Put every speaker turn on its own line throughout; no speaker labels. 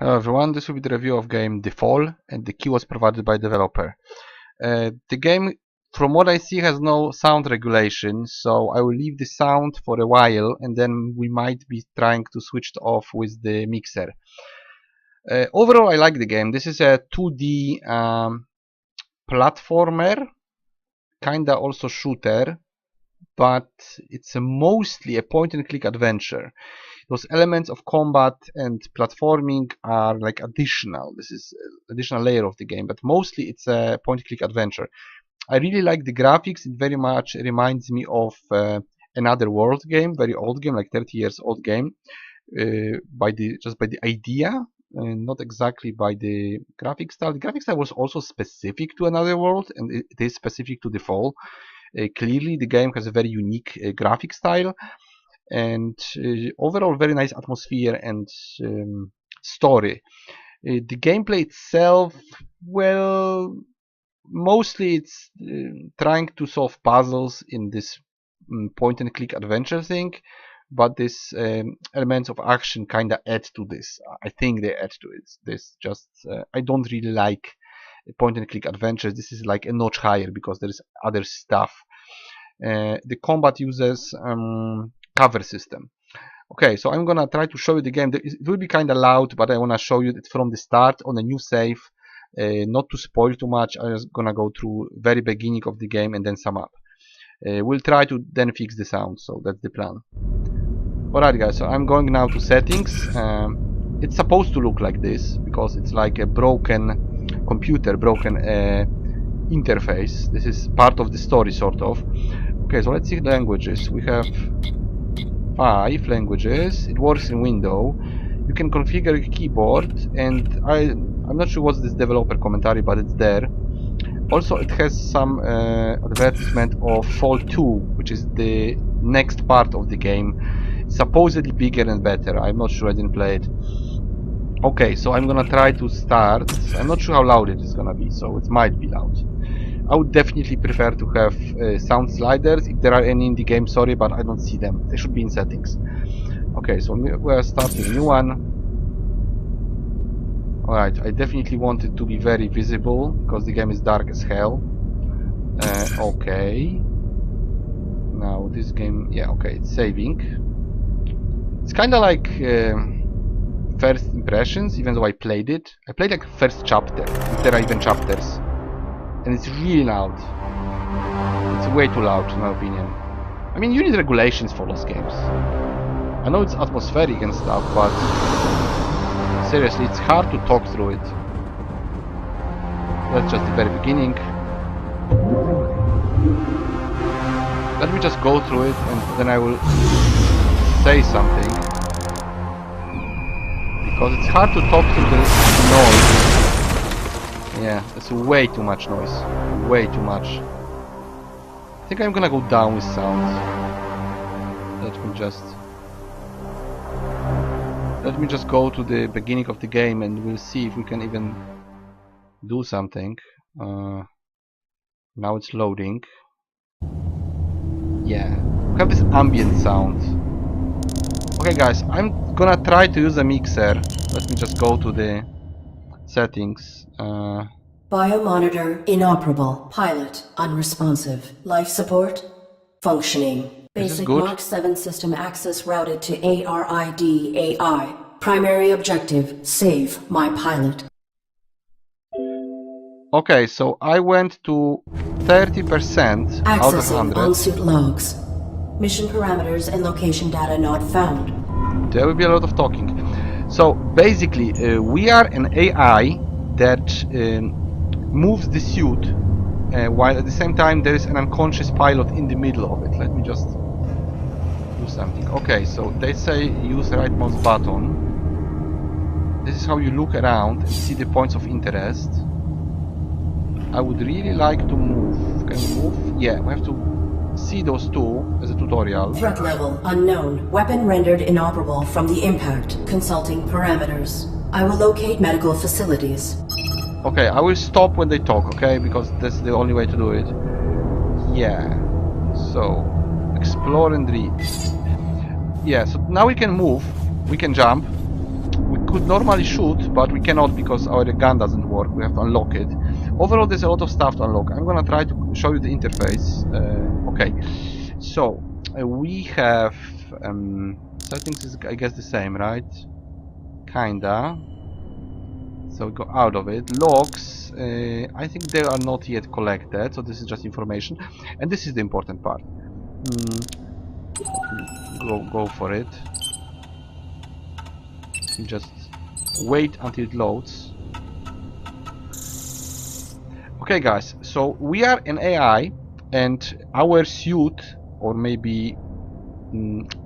Hello everyone, this will be the review of game The Fall, and the key was provided by developer. The game, from what I see, has no sound regulation, so I will leave the sound for a while and then we might be trying to switch it off with the mixer. Overall, I like the game. This is a 2D platformer, kinda also shooter, but it's mostly a point-and-click adventure. Those elements of combat and platforming are like additional. This is an additional layer of the game, but mostly it's a point-and-click adventure. I really like the graphics. It very much reminds me of Another World game, very old game, like 30 years old game, by the idea, not exactly by the graphic style. The graphic style was also specific to Another World, and it is specific to The Fall. Clearly, the game has a very unique graphic style, and overall very nice atmosphere and story. The gameplay itself, well, mostly it's trying to solve puzzles in this point-and-click adventure thing, but this elements of action kind of add to this. I think they add to it. This just I don't really like point-and-click adventures. This is like a notch higher because there is other stuff. The combat uses cover system. Okay, so I'm gonna try to show you the game. It will be kind of loud, but I wanna show you it from the start on a new save, not to spoil too much. I'm just gonna go through very beginning of the game and then sum up. We'll try to then fix the sound, so that's the plan. Alright guys, so I'm going now to settings. It's supposed to look like this because it's like a broken computer, broken interface. This is part of the story, sort of. Okay, so let's see the languages. We have 5 languages. It works in window. You can configure a keyboard, and I'm not sure what's this developer commentary, but it's there. Also, it has some advertisement of Fall 2, which is the next part of the game. It's supposedly bigger and better. I'm not sure, I didn't play it. Okay, so I'm gonna try to start. I'm not sure how loud it is gonna be, so it might be loud. I would definitely prefer to have sound sliders. If there are any in the game, sorry, but I don't see them. They should be in settings. Okay, so we are starting a new one. Alright, I definitely want it to be very visible because the game is dark as hell. Okay. Now this game, yeah, okay, it's saving. It's kind of like first impressions, even though I played it. I played like first chapter, if there are even chapters. And it's really loud. It's way too loud, in my opinion. I mean, you need regulations for those games. I know it's atmospheric and stuff, but seriously, it's hard to talk through it. That's just the very beginning. Let me just go through it, and then I will say something. Because it's hard to talk through the noise. Yeah, it's way too much noise. Way too much. I think I'm gonna go down with sound. Let me just go to the beginning of the game and we'll see if we can even do something. Now it's loading. Yeah, we have this ambient sound. Okay guys, I'm gonna try to use a mixer. Let me just go to the settings.
Biomonitor inoperable. Pilot unresponsive. Life support functioning. Basic Mark 7 system access routed to ARID AI. Primary objective, save my pilot.
Okay, so I went to 30% out of 100.
On-suit logs. Mission parameters and location data not found.
There will be a lot of talking. So basically, we are an AI that moves the suit, while at the same time there is an unconscious pilot in the middle of it. Let me just do something. Okay, so they say use right mouse button. This is how you look around and see the points of interest. I would really like to move. Can we move? Yeah, we have to see those two as a tutorial.
Threat level unknown. Weapon rendered inoperable from the impact. Consulting parameters. I will locate medical facilities.
Okay, I will stop when they talk, okay? Because that's the only way to do it. Yeah. So, explore and read. Yeah, so now we can move. We can jump. We could normally shoot, but we cannot because our gun doesn't work. We have to unlock it. Overall, there's a lot of stuff to unlock. I'm gonna try to show you the interface. Okay, so we have settings is I guess the same, right? Kinda. So we go out of it. Logs, I think they are not yet collected, so this is just information, and this is the important part. Go for it. You just wait until it loads. Okay, guys. So we are an AI, and our suit, or maybe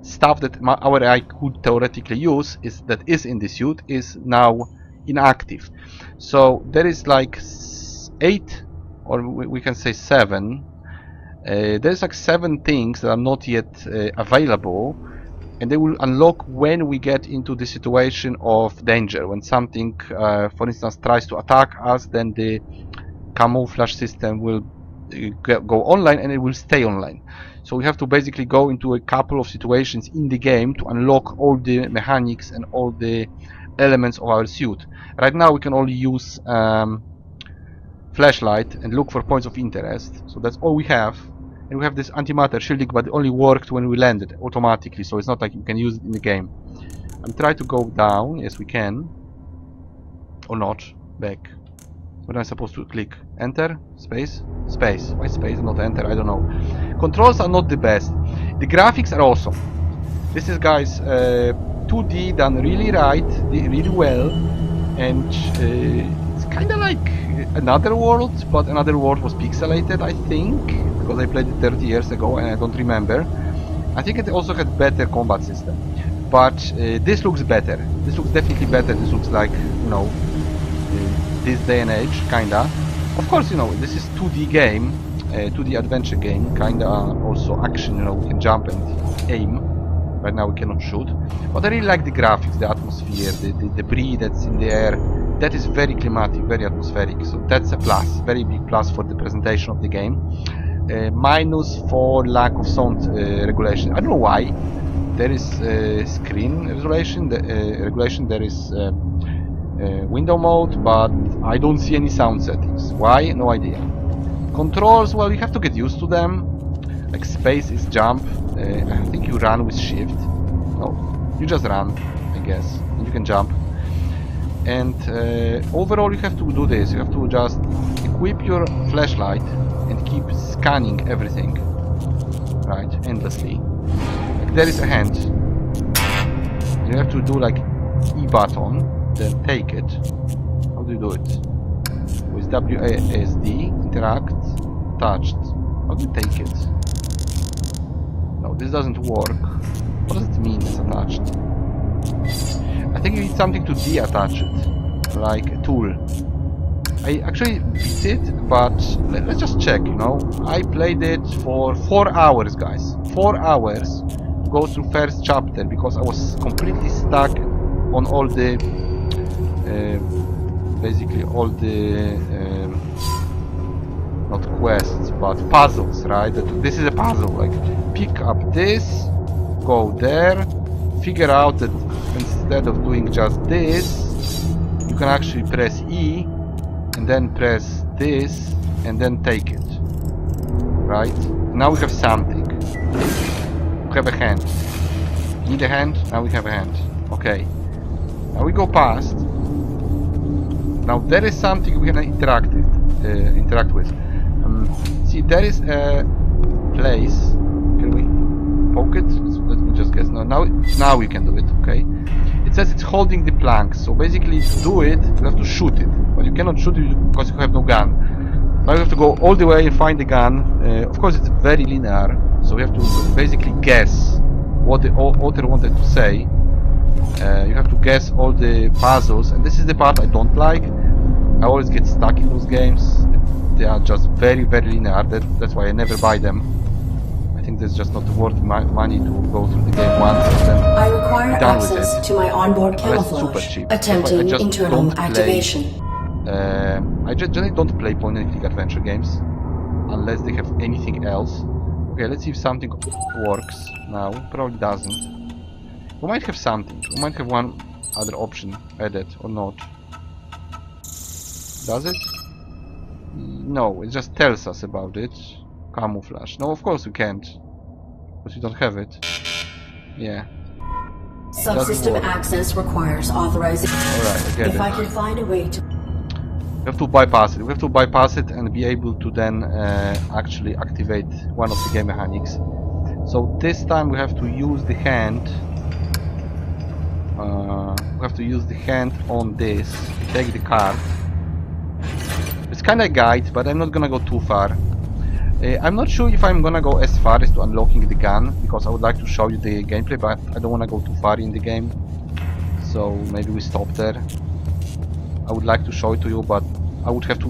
stuff that our AI could theoretically use, is in the suit, is now inactive. So there is like 8, or we can say 7. There's like 7 things that are not yet available, and they will unlock when we get into the situation of danger. When something, for instance, tries to attack us, then the camouflage system will go online, and it will stay online. So we have to basically go into a couple of situations in the game to unlock all the mechanics and all the elements of our suit. Right now we can only use flashlight and look for points of interest, so that's all we have. And we have this antimatter shielding, but it only worked when we landed automatically, so it's not like you can use it in the game. I'm trying to go down. Yes, we can. Or not. Back. What am I supposed to click? Enter? Space? Space. Why space, not enter? I don't know. Controls are not the best. The graphics are awesome. This is, guys, 2D done really right, really well, and it's kind of like Another World, but Another World was pixelated, I think, because I played it 30 years ago and I don't remember. I think it also had better combat system, but this looks better. This looks definitely better. This looks like, you know, this day and age, kinda. Of course, you know, this is 2D game, 2D adventure game, kinda also action. You know, we can jump and aim. Right now we cannot shoot, but I really like the graphics, the atmosphere, the debris that's in the air. That is very climatic, very atmospheric, so that's a plus, very big plus for the presentation of the game. Minus for lack of sound regulation. I don't know why. There is screen resolution, there is window mode, but I don't see any sound settings. Why? No idea. Controls, well, you have to get used to them. Like space is jump. I think you run with shift. No, you just run, I guess. And you can jump. And overall, you have to do this. You have to just equip your flashlight and keep scanning everything, right, endlessly. Like there is a hand. You have to do like E button, then take it. How do you do it? With WASD, interact, touched. How do you take it? No, this doesn't work. What does it mean, it's attached? I think you need something to deattach it, like a tool. I actually beat it, but let's just check, you know. I played it for 4 hours, guys. 4 hours to go through first chapter, because I was completely stuck on all the, basically all the, not quests, but puzzles, right? This is a puzzle, like pick up this, go there, figure out that instead of doing just this, you can actually press E and then press this and then take it, right? Now we have something. We have a hand. Need a hand? Now we have a hand. Okay. Now we go past. Now there is something we can interact with. See, there is a place. Can we poke it? Let me just guess. No, now we can do it. Okay. It says it's holding the plank. So basically, to do it, you have to shoot it, but you cannot shoot it because you have no gun. Now you have to go all the way and find the gun. Of course, it's very linear, so we have to basically guess what the author wanted to say. You have to guess all the puzzles, and this is the part I don't like. I always get stuck in those games. They are just very, very linear. That's why I never buy them. I think that's just not worth my money to go through the game once and then
I require
be done with
access
it.
to my onboard
Unless it's super
camouflage.
cheap.
Attempting
I just
internal
don't play,
activation.
I generally don't play point-and-click adventure games unless they have anything else. Okay, let's see if something works now. Probably doesn't. We might have something. We might have one other option added or not. Does it? No, it just tells us about it. Camouflage. No, of course we can't. Because we don't have it. Yeah.
Subsystem access requires authorization.
Alright, I get
If
it.
I can find a way to...
We have to bypass it. We have to bypass it and be able to then actually activate one of the game mechanics. So this time we have to use the hand. We have to use the hand on this. Take the card. It's kind of a guide, but I'm not gonna go too far. I'm not sure if I'm gonna go as far as to unlocking the gun, because I would like to show you the gameplay, but I don't wanna go too far in the game. So maybe we stop there. I would like to show it to you, but I would have to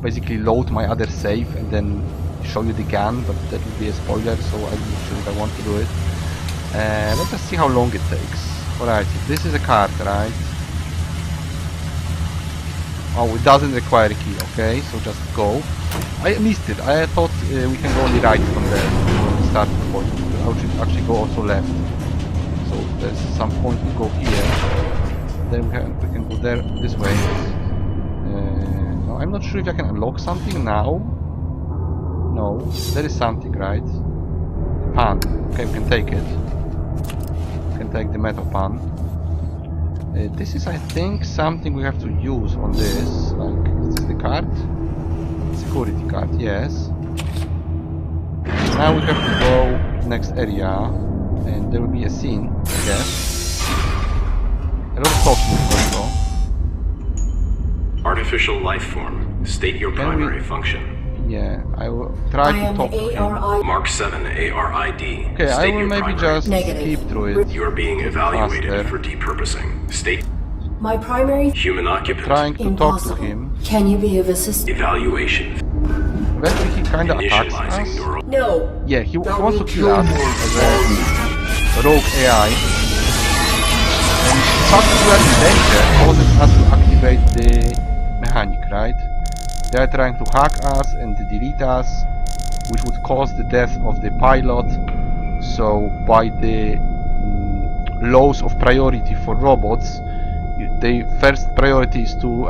basically load my other save and then show you the gun, but that would be a spoiler, so I'm not sure if I want to do it. Let us see how long it takes. Alright, this is a card, right? Oh, it doesn't require a key, okay, so just go. I missed it. I thought we can go only right from there, from the starting point. I should actually go also left. So there's some point to go here. Then we can go there this way. No, I'm not sure if I can unlock something now. No, there is something, right? Pan. Okay, we can take it. We can take the metal pan. This is, I think, something we have to use on this. Like, is this the card? Security card, yes. Now we have to go next area, and there will be a scene, I guess. A lot of talking also.
Artificial life form. State your primary function.
Yeah, I will try to talk to him.
Mark 7 ARID.
Okay, I will maybe just skip through it.
You are being evaluated for depurposing. State
My primary...
human occupant.
Trying to talk to
Impossible.
him.
Can you be of assistance?
Evaluation.
Eventually he kinda attacks
Initializing
us.
neural.
No.
Yeah, he wants to kill us as a rogue AI. And the fact that we are in danger causes us to activate the mechanic, right? They are trying to hack us and delete us, which would cause the death of the pilot. So by the laws of priority for robots, the first priority is to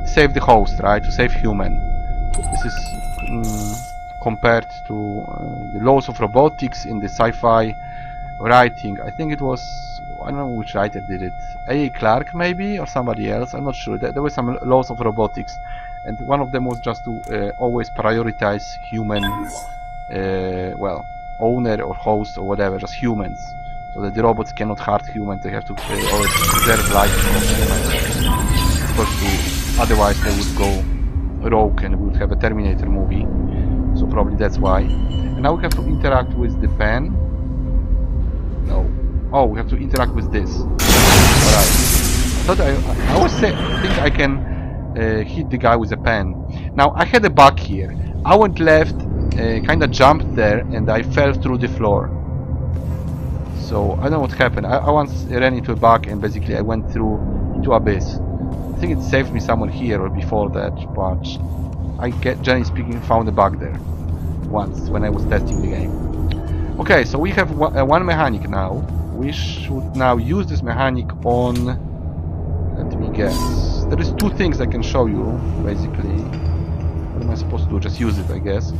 save the host, right? To save human. This is compared to the laws of robotics in the sci-fi writing. I think it was, I don't know which writer did it. A. Clarke maybe, or somebody else, I'm not sure. There were some laws of robotics, and one of them was just to always prioritize human, well, owner or host or whatever, just humans. So that the robots cannot hurt humans, they have to always preserve life of humans. Because otherwise they would go rogue and we would have a Terminator movie. So probably that's why. And now we have to interact with the pen. No. Oh, we have to interact with this. Alright. I thought I always think I can hit the guy with a pen. Now I had a bug here. I went left, kinda jumped there, and I fell through the floor. So I don't know what happened. I once ran into a bug and basically I went through into abyss. I think it saved me somewhere here or before that, but I generally speaking found a bug there once when I was testing the game. Okay, so we have one mechanic now. We should now use this mechanic on, let me guess. There is two things I can show you basically. What am I supposed to do? Just use it, I guess.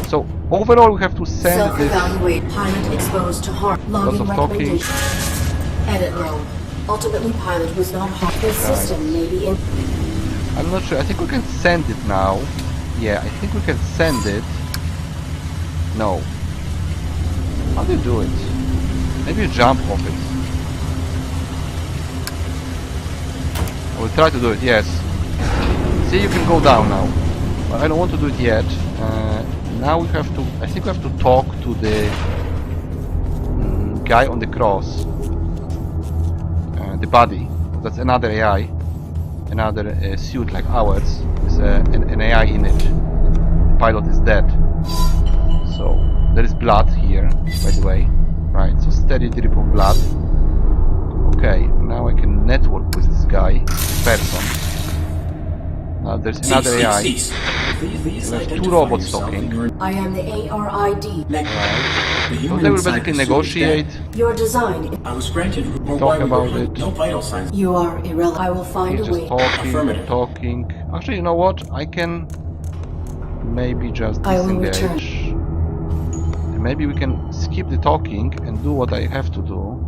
So overall we have to send this.
Self-evaluate pilot exposed to harm.
Lots
Logging
of talking.
recommendations. Edit role. Ultimately, pilot was not harmed. This system may be in...
I'm not sure. I think we can send it now. Yeah, I think we can send it. No. How do you do it? Maybe you jump off it. I will try to do it, yes. See, you can go down now. But I don't want to do it yet. Now we have to... I think we have to talk to the guy on the cross. The body. That's another AI. Another suit like ours. It's an AI image. The pilot is dead. So there is blood here, by the way. Right, so steady drip of blood. Okay, now I can network with this guy, person. Now there's another AI.
Cease. Please
There's two
identify
robots
yourself
talking.
and your
I am the ARID.
The
So
human
they will
inside
basically
the suit is dead.
negotiate.
Your design.
I was granted
Talk
why we were
about
good.
it.
No vital signs.
You are irrelevant. I will find
He's
a
just
way.
talking,
Affirmative.
talking. Actually, you know what? I can maybe just
I will
disengage. And maybe we can skip the talking and do what I have to do,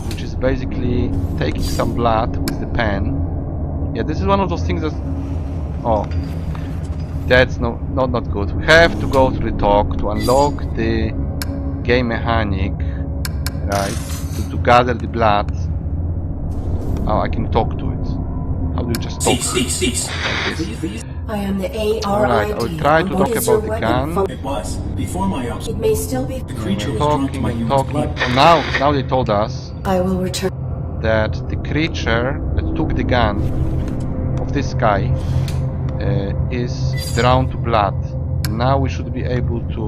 which is basically taking some blood with the pen. Yeah, this is one of those things that... Oh, that's not good. We have to go to the talk to unlock the game mechanic, right? To gather the blood. Oh, I can talk to it. How do you just talk?
Cease.
Like this?
I am the ARID.
Alright, I will try to
What
talk
is your
about the
weapon
gun.
It was before my
It may still be.
the creature was drawn to
Talking
my
and
human
talking.
blood.
Oh, now they told us
I will return.
that the creature that took the gun of this guy is drawn to blood. Now we should be able to...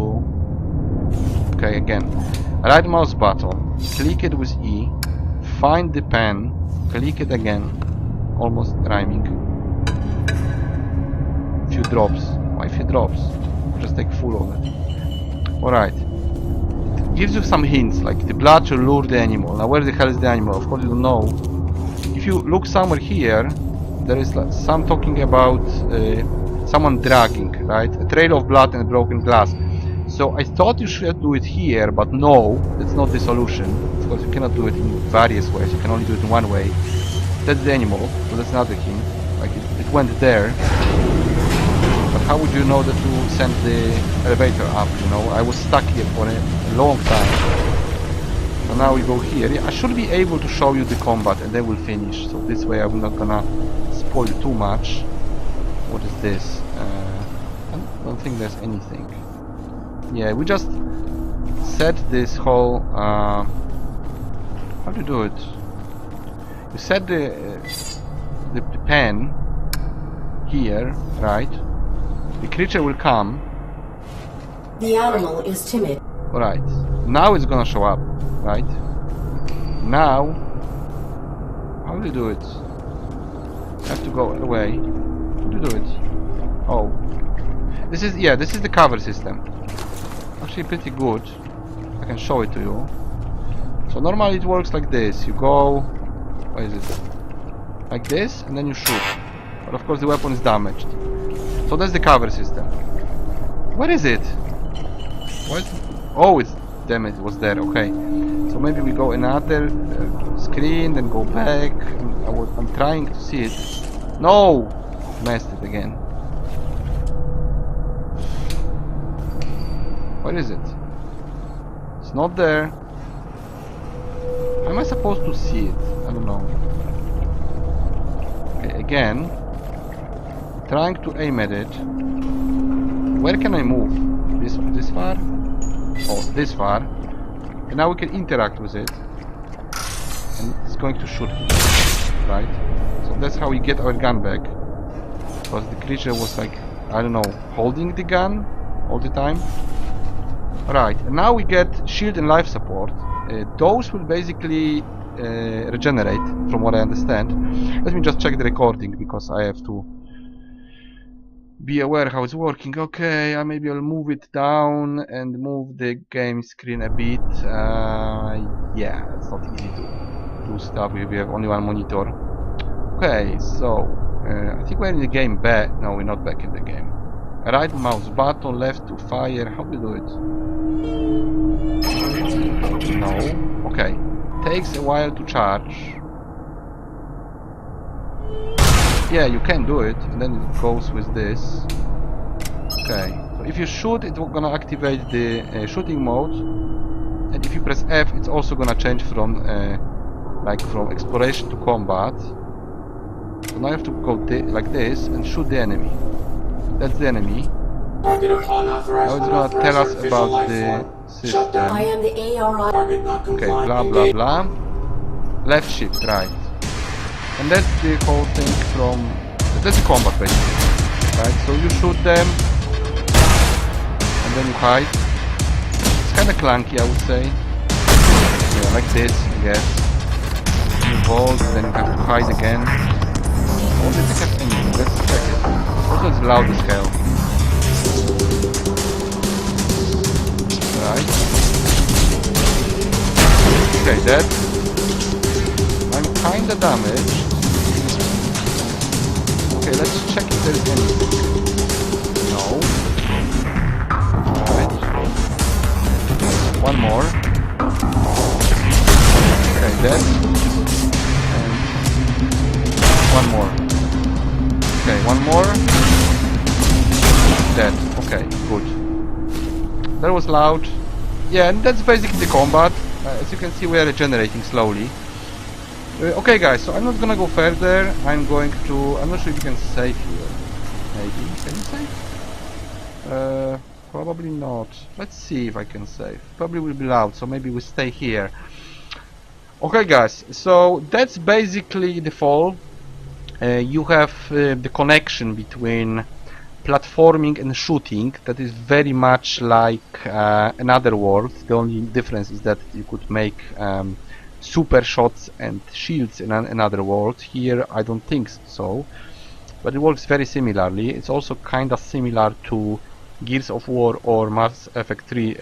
Okay, again. Right mouse button, click it with E, find the pen, click it again, almost rhyming. Few drops. Why few drops? Just take full of it. Alright. It gives you some hints, like the blood should lure the animal. Now where the hell is the animal? Of course you don't know. If you look somewhere here, there is like some talking about someone dragging, right? A trail of blood and broken glass. So I thought you should do it here, but no, that's not the solution. Because you cannot do it in various ways, you can only do it in one way. That's the animal, so that's another hint. Like it went there. But how would you know that to send the elevator up, you know? I was stuck here for a long time. So now we go here. Yeah, I should be able to show you the combat and then we'll finish. So this way I'm not gonna spoil too much. What is this? I don't think there's anything. Yeah, we just set this whole... how do you do it? You set the pen here, right? The creature will come.
The animal is timid.
Alright, now it's gonna show up, right? Now, how do you do it? You have to go away. How do you do it? Oh, this is the cover system. Actually pretty good. I can show it to you. So normally it works like this. You go, what is it? Like this, and then you shoot. But of course the weapon is damaged. So that's the cover system. Where is it? What? Oh, it's... Damn it, it was there. Okay. So maybe we go another screen, then go back. I'm trying to see it. No! Messed it again. Where is it? It's not there. How am I supposed to see it? I don't know. Okay, again. Trying to aim at it. Where can I move? This far? Oh, this far. And now we can interact with it. And it's going to shoot him. Right? So that's how we get our gun back. Because the creature was like, I don't know, holding the gun all the time. Right, and now we get shield and life support. Those will basically regenerate, from what I understand. Let me just check the recording, because I have to be aware how it's working. Okay, maybe I'll move it down and move the game screen a bit. Yeah, it's not easy to do stuff if we have only one monitor. Okay, so I think we're in the game back. No, we're not back in the game. Right mouse button, left to fire. How do you do it? No. Okay. Takes a while to charge. Yeah, you can do it, and then it goes with this. Okay. So if you shoot, it's gonna activate the shooting mode, and if you press F, it's also gonna change from from exploration to combat. So now you have to go like this and shoot the enemy. That's the enemy. Now it's gonna tell us about the system.
I am the ARI.
Okay, blah blah blah. Left shift, right. And that's the whole thing from... That's the combat basically. Right, so you shoot them and then you hide. It's kinda clunky, I would say. Yeah, like this, I guess. You hold, then you have to hide again. I wonder if I have any let's check it. Also it's loud as hell. Right. Okay, dead. I'm kinda damaged. Okay, let's check if there's anything. No. Alright. One more. Okay, dead. And one more. Okay, one more. Dead. Okay, good. That was loud. Yeah, and that's basically the combat. As you can see, we are regenerating slowly. Okay guys, so I'm not gonna go further. I'm going to... I'm not sure if you can save here. Maybe. Can you save? Probably not. Let's see if I can save. Probably will be loud, so maybe we stay here. Okay guys, so that's basically the fall. You have the connection between platforming and shooting that is very much like another world. The only difference is that you could make super shots and shields in another world. Here I don't think so, but it works very similarly. It's also kind of similar to Gears of War or Mass Effect 3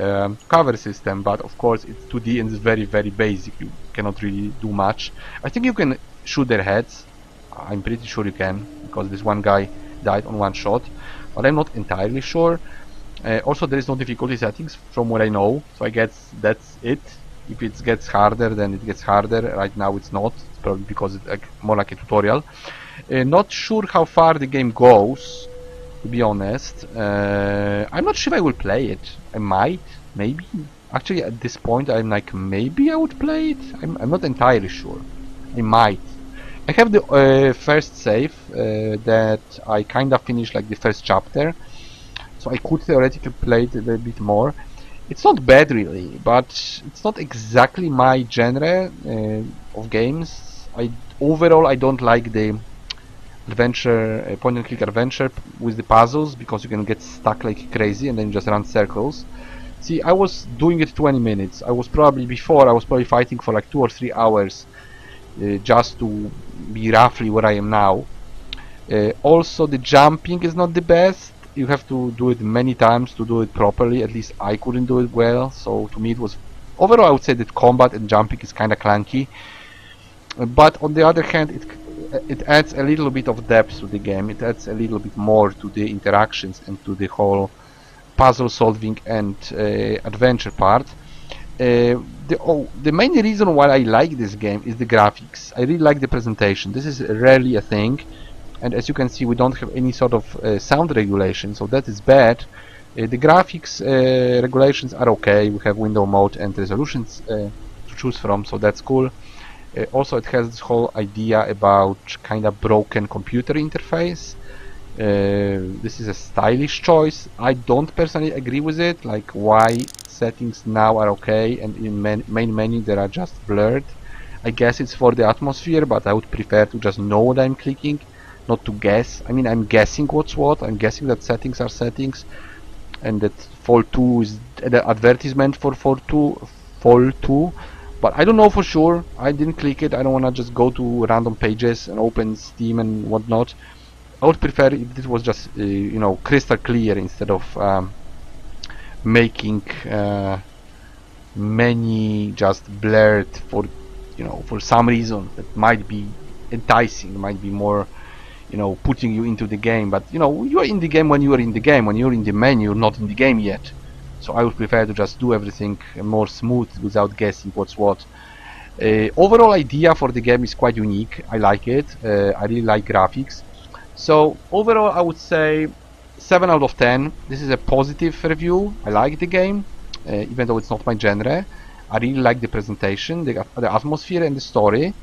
cover system, but of course it's 2D and it's very basic. You cannot really do much. I think you can shoot their heads. I'm pretty sure you can, because this one guy died on one shot, but I'm not entirely sure. Also there is no difficulty settings from what I know, so I guess that's it. If it gets harder, then it gets harder. Right now it's not. It's probably because it's more like a tutorial. Not sure how far the game goes, to be honest. I'm not sure if I will play it. I might, maybe. Actually, at this point, I'm like, maybe I would play it. I'm not entirely sure. I might. I have the first save that I kind of finished like the first chapter, so I could theoretically play it a little bit more. It's not bad really, but it's not exactly my genre of games. Overall I don't like the adventure, point and click adventure with the puzzles, because you can get stuck like crazy and then just run circles. See, I was doing it 20 minutes. I was probably fighting for like 2 or 3 hours just to be roughly where I am now. Also the jumping is not the best. You have to do it many times to do it properly. At least I couldn't do it well, so to me it was... Overall I would say that combat and jumping is kinda clunky, but on the other hand it adds a little bit of depth to the game. It adds a little bit more to the interactions and to the whole puzzle solving and adventure part. The main reason why I like this game is the graphics. I really like the presentation. This is rarely a thing. And as you can see, we don't have any sort of sound regulation, so that is bad. The graphics regulations are okay. We have window mode and resolutions to choose from, so that's cool. Also, it has this whole idea about kind of broken computer interface. This is a stylish choice. I don't personally agree with it. Like, why settings now are okay and in main menu they are just blurred. I guess it's for the atmosphere, but I would prefer to just know what I'm clicking, not to guess. I mean, I'm guessing what's what. I'm guessing that settings are settings, and that Fall 2 is the advertisement for Fall 2. But I don't know for sure. I didn't click it. I don't want to just go to random pages and open Steam and whatnot. I would prefer if this was just you know, crystal clear, instead of making many just blurred for, you know, for some reason that might be enticing, might be more, you know, putting you into the game. But you know, you are in the game when you are in the game. When you're in the menu, you're not in the game yet. So I would prefer to just do everything more smooth without guessing what's what. Overall idea for the game is quite unique. I like it. I really like graphics. So overall I would say 7 out of 10. This is a positive review. I like the game, even though it's not my genre. I really like the presentation, the atmosphere and the story.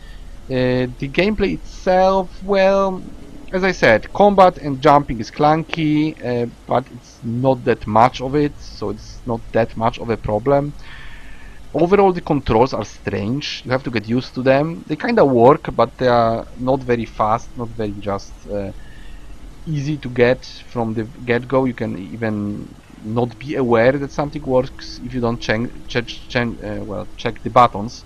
The gameplay itself, well, as I said, combat and jumping is clunky, but it's not that much of it, so it's not that much of a problem. Overall the controls are strange. You have to get used to them. They kinda work, but they are not very fast, not very just easy to get from the get-go. You can even not be aware that something works if you don't check the buttons.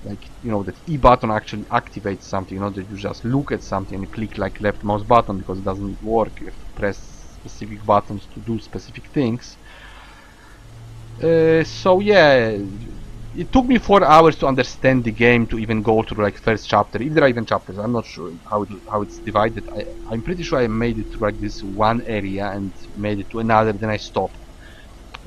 like, you know, that E button actually activates something, not that you just look at something and click like left mouse button, because it doesn't work. You have to press specific buttons to do specific things. So yeah, it took me 4 hours to understand the game, to even go through like first chapter, if there are even chapters. I'm not sure how it's divided. I'm pretty sure I made it through like this one area and made it to another, then I stopped.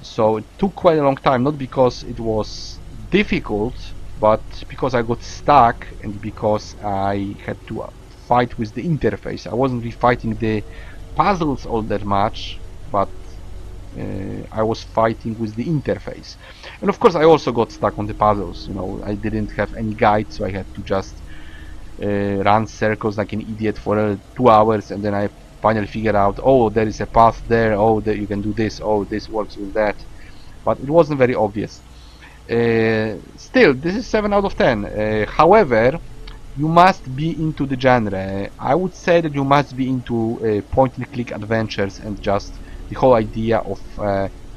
So it took quite a long time, not because it was difficult, but because I got stuck and because I had to fight with the interface. I wasn't really fighting the puzzles all that much, but I was fighting with the interface. And of course I also got stuck on the puzzles. You know, I didn't have any guide, so I had to just run circles like an idiot for 2 hours, and then I finally figured out, oh, there is a path there, oh, that you can do this, oh, this works with that. But it wasn't very obvious. Still, this is 7 out of 10. However, you must be into the genre. I would say that you must be into point and click adventures, and just the whole idea of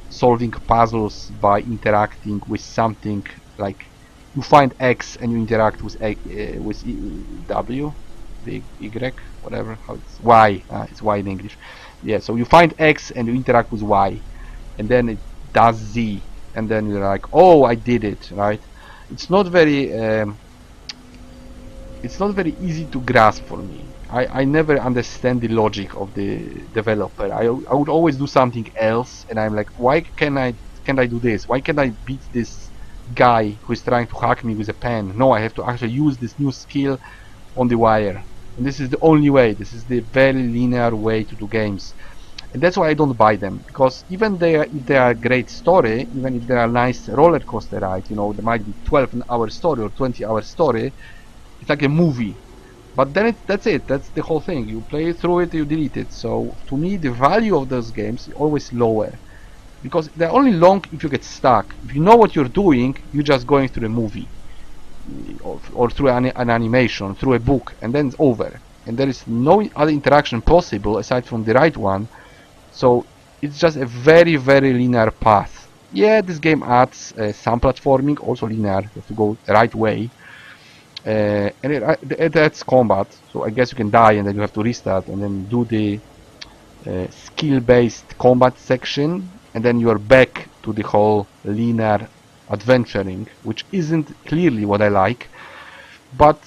solving puzzles by interacting with something. Like, you find X and you interact with W, the Y, whatever, how it's Y, it's Y in English. Yeah, so you find X and you interact with Y, and then it does Z, and then you're like, oh, I did it, right? It's not very easy to grasp for me. I never understand the logic of the developer. I would always do something else, and I'm like, why can't I do this? Why can't I beat this guy who is trying to hack me with a pen? No, I have to actually use this new skill on the wire. And this is the only way. This is the very linear way to do games. And that's why I don't buy them, because even if they are a great story, even if they are a nice roller coaster ride, you know, there might be 12-hour story or 20-hour story, it's like a movie. But then that's it, that's the whole thing. You play through it, you delete it. So to me, the value of those games is always lower, because they're only long if you get stuck. If you know what you're doing, you're just going through a movie, or through an animation, through a book, and then it's over. And there is no other interaction possible aside from the right one. So it's just a very, very linear path. Yeah, this game adds some platforming, also linear. You have to go the right way. And it adds combat, so I guess you can die and then you have to restart and then do the skill-based combat section, and then you are back to the whole linear adventuring, which isn't clearly what I like. But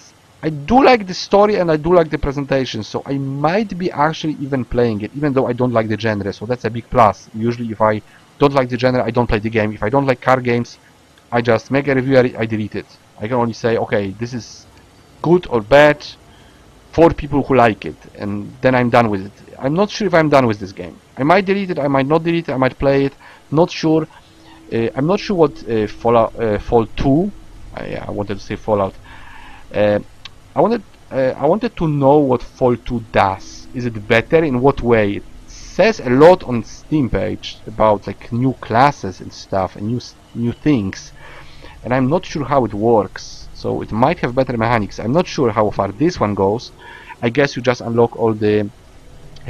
I do like the story and I do like the presentation, so I might be actually even playing it, even though I don't like the genre, so that's a big plus. Usually if I don't like the genre, I don't play the game. If I don't like car games, I just make a review, I delete it. I can only say, okay, this is good or bad for people who like it, and then I'm done with it. I'm not sure if I'm done with this game. I might delete it, I might not delete it, I might play it, not sure. I'm not sure what Fallout 2, I wanted to say Fallout. I wanted to know what Fallout 2 does. Is it better? In what way? It says a lot on Steam page about like new classes and stuff and new things, and I'm not sure how it works. So it might have better mechanics. I'm not sure how far this one goes. I guess you just unlock all the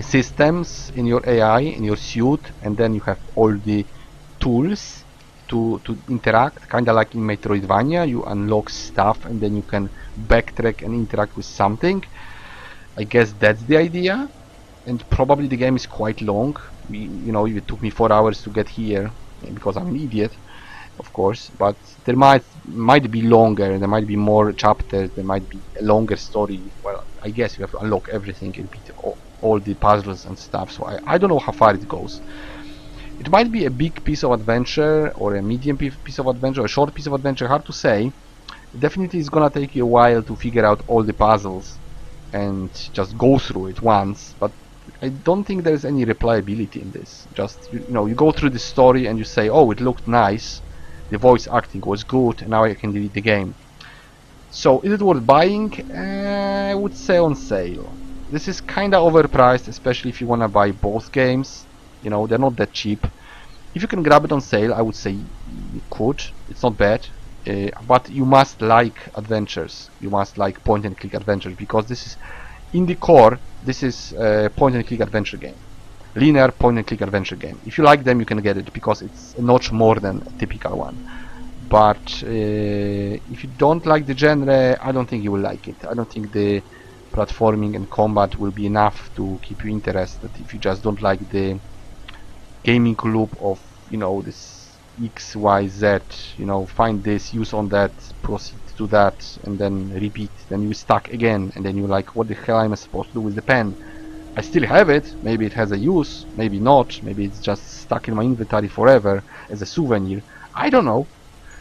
systems in your AI, in your suit, and then you have all the tools to interact, kind of like in Metroidvania. You unlock stuff and then you can backtrack and interact with something. I guess that's the idea, and probably the game is quite long. You know, it took me 4 hours to get here because I'm an idiot, of course, but there might be longer, there might be more chapters, there might be a longer story. Well, I guess you have to unlock everything and beat all the puzzles and stuff, so I don't know how far it goes. It might be a big piece of adventure, or a medium piece of adventure, or a short piece of adventure, hard to say. Definitely it's gonna take you a while to figure out all the puzzles and just go through it once, but I don't think there's any replayability in this. Just, you know, you go through the story and you say, oh, it looked nice, the voice acting was good, and now I can delete the game. So is it worth buying? I would say on sale. This is kinda overpriced, especially if you wanna buy both games. You know, they're not that cheap. If you can grab it on sale, I would say you could. It's not bad. But you must like adventures. You must like point and click adventures, because this is, in the core, this is a point and click adventure game. Linear point and click adventure game. If you like them, you can get it, because it's a notch more than a typical one. but if you don't like the genre, I don't think you will like it. I don't think the platforming and combat will be enough to keep you interested if you just don't like the gaming loop of, you know, this X, Y, Z, you know, find this, use on that, proceed to that, and then repeat. Then you're stuck again, and then you're like, what the hell am I supposed to do with the pen? I still have it, maybe it has a use, maybe not, maybe it's just stuck in my inventory forever as a souvenir. I don't know.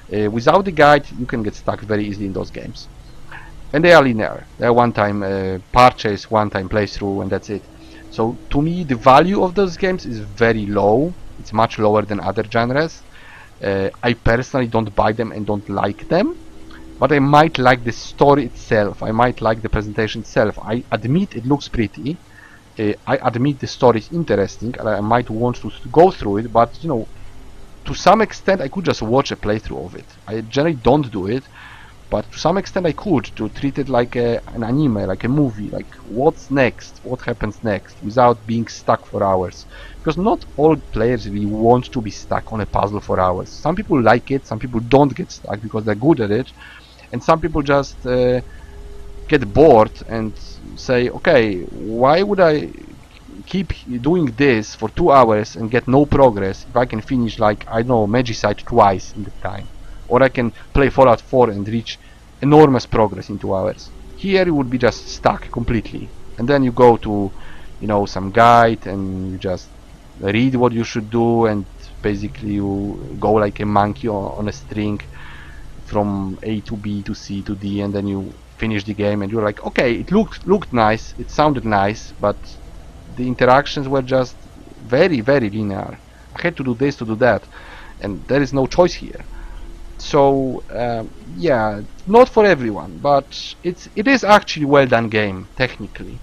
Without the guide, you can get stuck very easily in those games. And they are linear. They are one-time purchase, one-time playthrough, and that's it. So to me, the value of those games is very low. It's much lower than other genres. I personally don't buy them and don't like them, but I might like the story itself. I might like the presentation itself. I admit it looks pretty. I admit the story is interesting, and I might want to go through it, but you know, to some extent I could just watch a playthrough of it. I generally don't do it, but to some extent I could, to treat it like an anime, like a movie, like what's next, what happens next, without being stuck for hours. Because not all players really want to be stuck on a puzzle for hours. Some people like it, some people don't get stuck because they're good at it, and some people just get bored and say, okay, why would I keep doing this for 2 hours and get no progress if I can finish, like, I don't know, Magicite twice in the time, or I can play Fallout 4 and reach enormous progress in 2 hours. Here you would be just stuck completely, and then you go to, you know, some guide and you just read what you should do, and basically you go like a monkey on a string from A to B to C to D, and then you finish the game and you're like, okay, it looked nice, it sounded nice, but the interactions were just very, very linear. I had to do this to do that, and there is no choice here. So yeah, not for everyone, but it is actually well done game technically.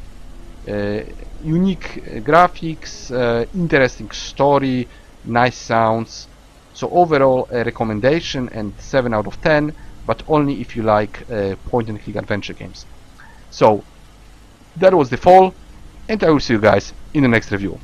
Unique graphics, interesting story, nice sounds. So overall a recommendation, and 7 out of 10, but only if you like point and click adventure games. So that was The Fall, and I will see you guys in the next review.